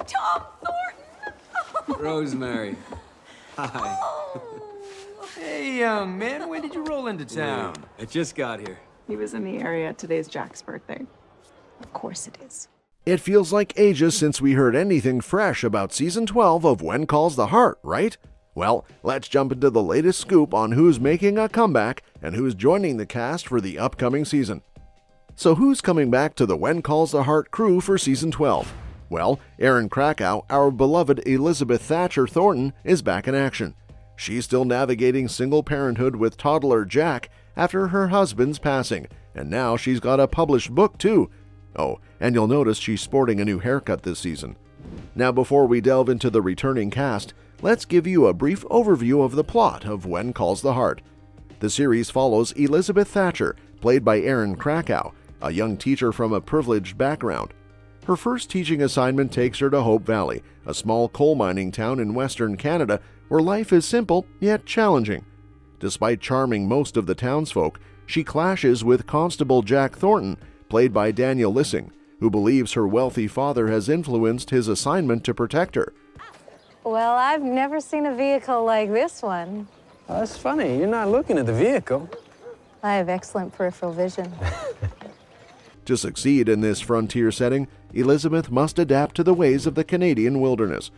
Tom Thornton! Rosemary. Hi. Oh. Hey, young man, when did you roll into town? I just got here. He was in the area. Today's Jack's birthday. Of course it is. It feels like ages since we heard anything fresh about Season 12 of When Calls the Heart, right? Well, let's jump into the latest scoop on who's making a comeback and who's joining the cast for the upcoming season. So who's coming back to the When Calls the Heart crew for Season 12? Well, Erin Krakow, our beloved Elizabeth Thatcher Thornton, is back in action. She's still navigating single parenthood with toddler Jack after her husband's passing, and now she's got a published book too. Oh, and you'll notice she's sporting a new haircut this season. Now before we delve into the returning cast, let's give you a brief overview of the plot of When Calls the Heart. The series follows Elizabeth Thatcher, played by Erin Krakow, a young teacher from a privileged background. Her first teaching assignment takes her to Hope Valley, a small coal mining town in western Canada where life is simple yet challenging. Despite charming most of the townsfolk, she clashes with Constable Jack Thornton, played by Daniel Lissing, who believes her wealthy father has influenced his assignment to protect her. Well, I've never seen a vehicle like this one. That's funny. You're not looking at the vehicle. I have excellent peripheral vision. To succeed in this frontier setting, Elizabeth must adapt to the ways of the Canadian wilderness.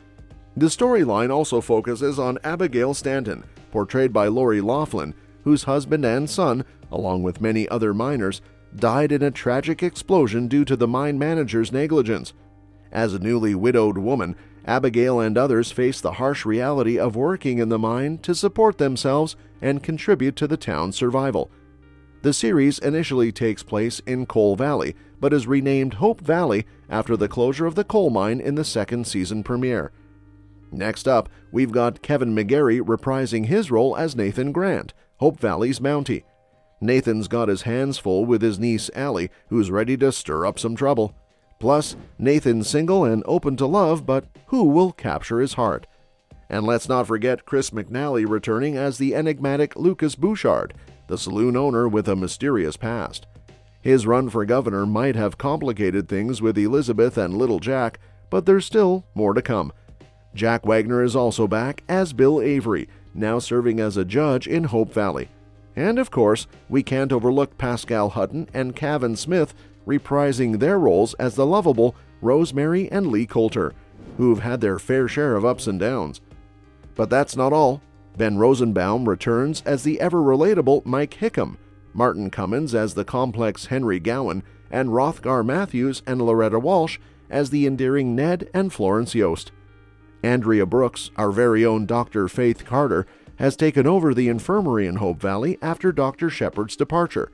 The storyline also focuses on Abigail Stanton, portrayed by Lori Loughlin, whose husband and son, along with many other miners, died in a tragic explosion due to the mine manager's negligence. As a newly widowed woman, Abigail and others face the harsh reality of working in the mine to support themselves and contribute to the town's survival. The series initially takes place in Coal Valley, but is renamed Hope Valley after the closure of the coal mine in the second season premiere. Next up, we've got Kevin McGarry reprising his role as Nathan Grant, Hope Valley's Mountie. Nathan's got his hands full with his niece Allie, who's ready to stir up some trouble. Plus, Nathan's single and open to love, but who will capture his heart? And let's not forget Chris McNally returning as the enigmatic Lucas Bouchard, the saloon owner with a mysterious past. His run for governor might have complicated things with Elizabeth and little Jack, but there's still more to come. Jack Wagner is also back as Bill Avery, now serving as a judge in Hope Valley. And of course, we can't overlook Pascal Hutton and Cavan Smith reprising their roles as the lovable Rosemary and Lee Coulter, who've had their fair share of ups and downs. But that's not all. Ben Rosenbaum returns as the ever-relatable Mike Hickam, Martin Cummins as the complex Henry Gowan, and Rothgar Matthews and Loretta Walsh as the endearing Ned and Florence Yost. Andrea Brooks, our very own Dr. Faith Carter, has taken over the infirmary in Hope Valley after Dr. Shepard's departure.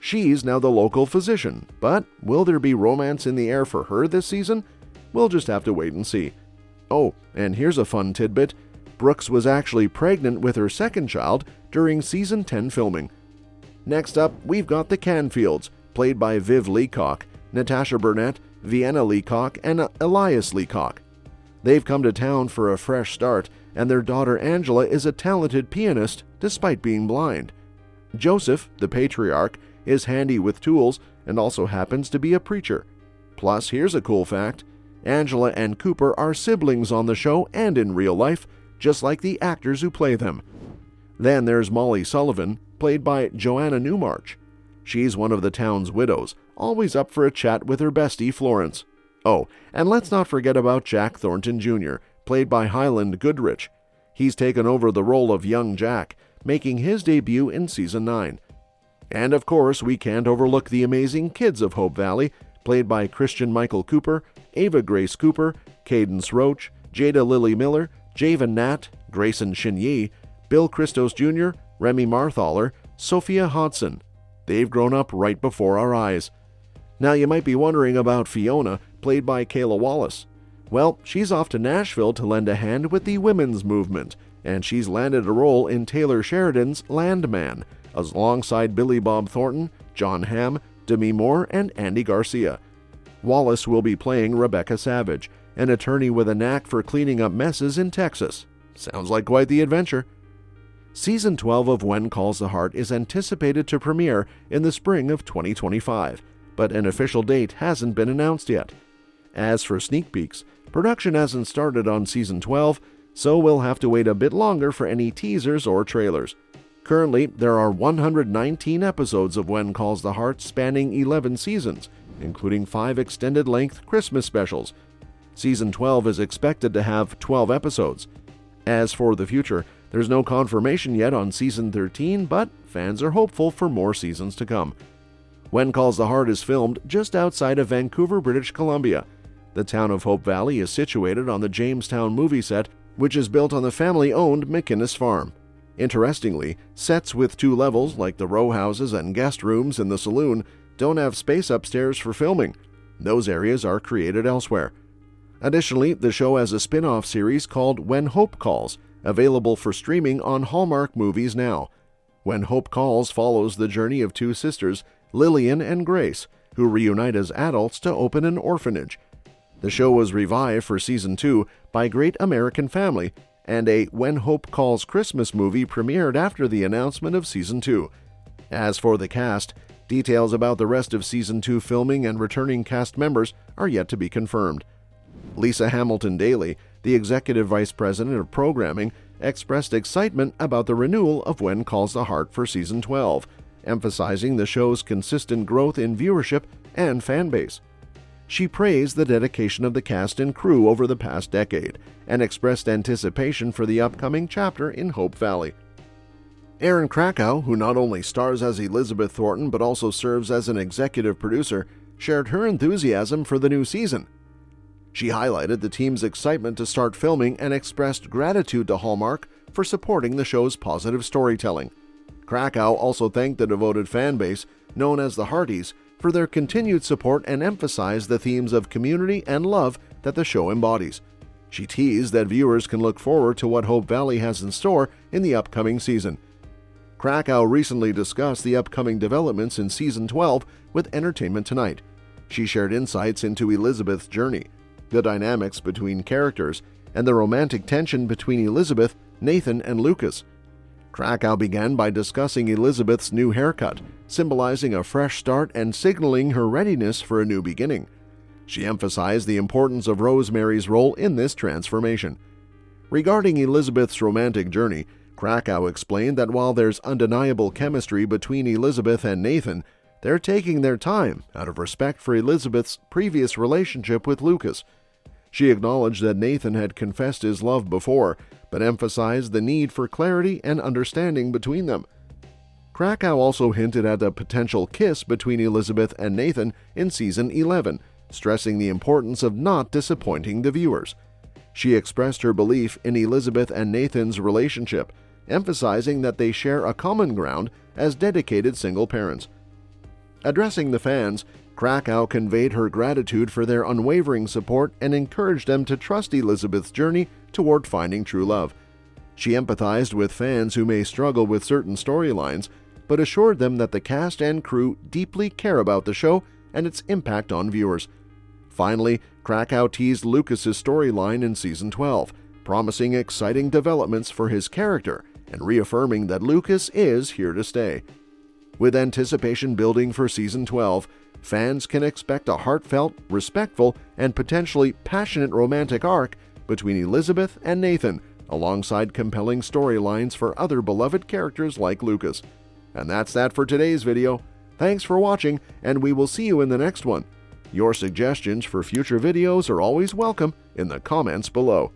She's now the local physician, but will there be romance in the air for her this season? We'll just have to wait and see. Oh, and here's a fun tidbit. Brooks was actually pregnant with her second child during Season 10 filming. Next up, we've got the Canfields, played by Viv Leacock, Natasha Burnett, Vienna Leacock, and Elias Leacock. They've come to town for a fresh start, and their daughter Angela is a talented pianist despite being blind. Joseph, the patriarch, is handy with tools and also happens to be a preacher. Plus, here's a cool fact. Angela and Cooper are siblings on the show and in real life, just like the actors who play them. Then there's Molly Sullivan, played by Joanna Newmarch. She's one of the town's widows, always up for a chat with her bestie Florence. Oh, and let's not forget about Jack Thornton Jr., played by Highland Goodrich. He's taken over the role of young Jack, making his debut in Season 9. And of course, we can't overlook the amazing kids of Hope Valley, played by Christian Michael Cooper, Ava Grace Cooper, Cadence Roach, Jada Lily Miller, Javen Nat, Grayson Shinyi, Bill Christos Jr., Remy Marthaler, Sophia Hodson. They've grown up right before our eyes. Now you might be wondering about Fiona, played by Kayla Wallace. Well, she's off to Nashville to lend a hand with the women's movement, and she's landed a role in Taylor Sheridan's Landman, alongside Billy Bob Thornton, John Hamm, Demi Moore, and Andy Garcia. Wallace will be playing Rebecca Savage, an attorney with a knack for cleaning up messes in Texas. Sounds like quite the adventure. Season 12 of When Calls the Heart is anticipated to premiere in the spring of 2025, but an official date hasn't been announced yet. As for sneak peeks, Production hasn't started on season 12, so we'll have to wait a bit longer for any teasers or trailers. Currently, there are 119 episodes of When Calls the Heart spanning 11 seasons, including 5 extended-length Christmas specials. Season 12 is expected to have 12 episodes. As for the future, there's no confirmation yet on Season 13, but fans are hopeful for more seasons to come. When Calls the Heart is filmed just outside of Vancouver, British Columbia. The town of Hope Valley is situated on the Jamestown movie set, which is built on the family-owned McInnes farm. Interestingly, sets with 2 levels, like the row houses and guest rooms in the saloon, don't have space upstairs for filming. Those areas are created elsewhere. Additionally, the show has a spin-off series called When Hope Calls, available for streaming on Hallmark Movies now. When Hope Calls follows the journey of 2 sisters, Lillian and Grace, who reunite as adults to open an orphanage. The show was revived for Season 2 by Great American Family, and a When Hope Calls Christmas movie premiered after the announcement of Season 2. As for the cast, details about the rest of Season 2 filming and returning cast members are yet to be confirmed. Lisa Hamilton Daly, the Executive Vice President of Programming, expressed excitement about the renewal of When Calls the Heart for Season 12, emphasizing the show's consistent growth in viewership and fan base. She praised the dedication of the cast and crew over the past decade and expressed anticipation for the upcoming chapter in Hope Valley. Erin Krakow, who not only stars as Elizabeth Thornton but also serves as an executive producer, shared her enthusiasm for the new season. She highlighted the team's excitement to start filming and expressed gratitude to Hallmark for supporting the show's positive storytelling. Krakow also thanked the devoted fan base, known as the Hearties, for their continued support and emphasized the themes of community and love that the show embodies. She teased that viewers can look forward to what Hope Valley has in store in the upcoming season. Krakow recently discussed the upcoming developments in Season 12 with Entertainment Tonight. She shared insights into Elizabeth's journey, the dynamics between characters, and the romantic tension between Elizabeth, Nathan, and Lucas. Krakow began by discussing Elizabeth's new haircut, symbolizing a fresh start and signaling her readiness for a new beginning. She emphasized the importance of Rosemary's role in this transformation. Regarding Elizabeth's romantic journey, Krakow explained that while there's undeniable chemistry between Elizabeth and Nathan, they're taking their time out of respect for Elizabeth's previous relationship with Lucas. She acknowledged that Nathan had confessed his love before, but emphasized the need for clarity and understanding between them. Krakow also hinted at a potential kiss between Elizabeth and Nathan in Season 11, stressing the importance of not disappointing the viewers. She expressed her belief in Elizabeth and Nathan's relationship, emphasizing that they share a common ground as dedicated single parents. Addressing the fans, Krakow conveyed her gratitude for their unwavering support and encouraged them to trust Elizabeth's journey toward finding true love. She empathized with fans who may struggle with certain storylines, but assured them that the cast and crew deeply care about the show and its impact on viewers. Finally, Krakow teased Lucas's storyline in Season 12, promising exciting developments for his character and reaffirming that Lucas is here to stay. With anticipation building for Season 12, fans can expect a heartfelt, respectful, and potentially passionate romantic arc between Elizabeth and Nathan, alongside compelling storylines for other beloved characters like Lucas. And that's that for today's video. Thanks for watching, and we will see you in the next one. Your suggestions for future videos are always welcome in the comments below.